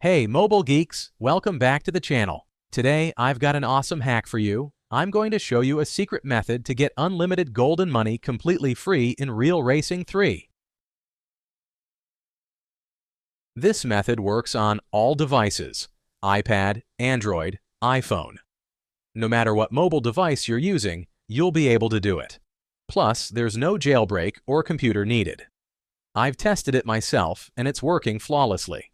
Hey mobile geeks, welcome back to the channel. Today I've got an awesome hack for you. I'm going to show you a secret method to get unlimited golden money completely free in Real Racing 3. This method works on all devices: iPad, Android, iPhone. No matter what mobile device you're using, you'll be able to do it. Plus, there's no jailbreak or computer needed. I've tested it myself and it's working flawlessly.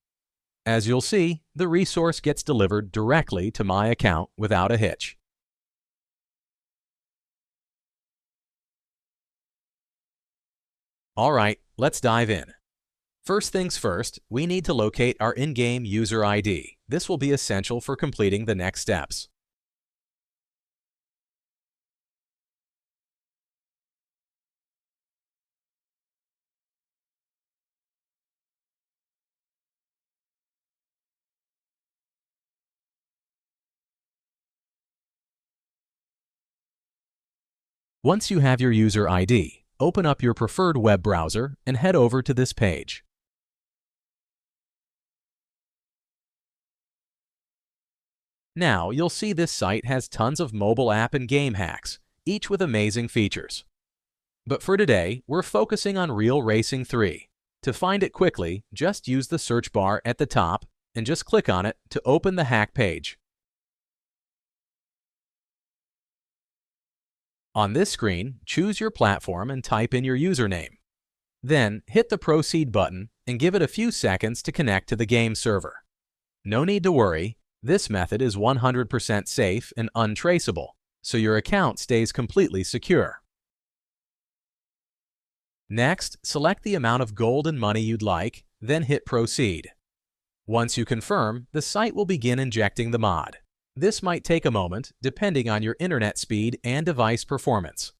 As you'll see, the resource gets delivered directly to my account without a hitch. Alright, let's dive in. First things first, we need to locate our in-game user ID. This will be essential for completing the next steps. Once you have your user ID, open up your preferred web browser and head over to this page. Now, you'll see this site has tons of mobile app and game hacks, each with amazing features. But for today, we're focusing on Real Racing 3. To find it quickly, just use the search bar at the top and just click on it to open the hack page. On this screen, choose your platform and type in your username. Then, hit the Proceed button and give it a few seconds to connect to the game server. No need to worry, this method is 100% safe and untraceable, so your account stays completely secure. Next, select the amount of gold and money you'd like, then hit Proceed. Once you confirm, the site will begin injecting the mod. This might take a moment, depending on your internet speed and device performance.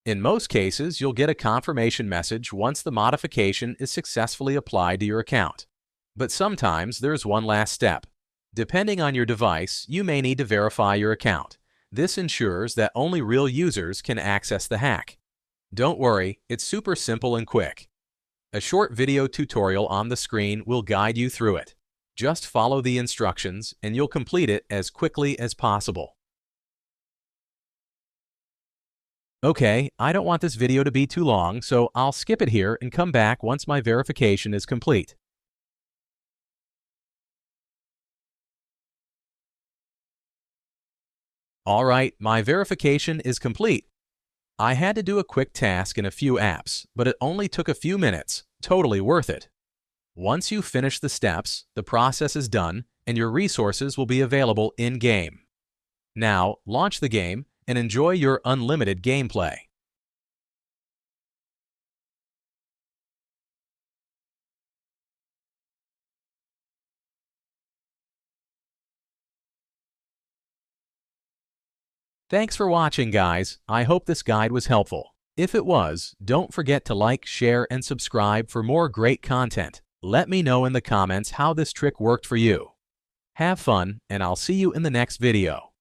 In most cases, you'll get a confirmation message once the modification is successfully applied to your account. But sometimes there's one last step. Depending on your device, you may need to verify your account. This ensures that only real users can access the hack. Don't worry, it's super simple and quick. A short video tutorial on the screen will guide you through it. Just follow the instructions and you'll complete it as quickly as possible. Okay, I don't want this video to be too long, so I'll skip it here and come back once my verification is complete. Alright, my verification is complete. I had to do a quick task in a few apps, but it only took a few minutes. Totally worth it. Once you finish the steps, the process is done and your resources will be available in-game. Now, launch the game and enjoy your unlimited gameplay. Thanks for watching, guys. I hope this guide was helpful. If it was, don't forget to like, share, and subscribe for more great content. Let me know in the comments how this trick worked for you. Have fun, and I'll see you in the next video.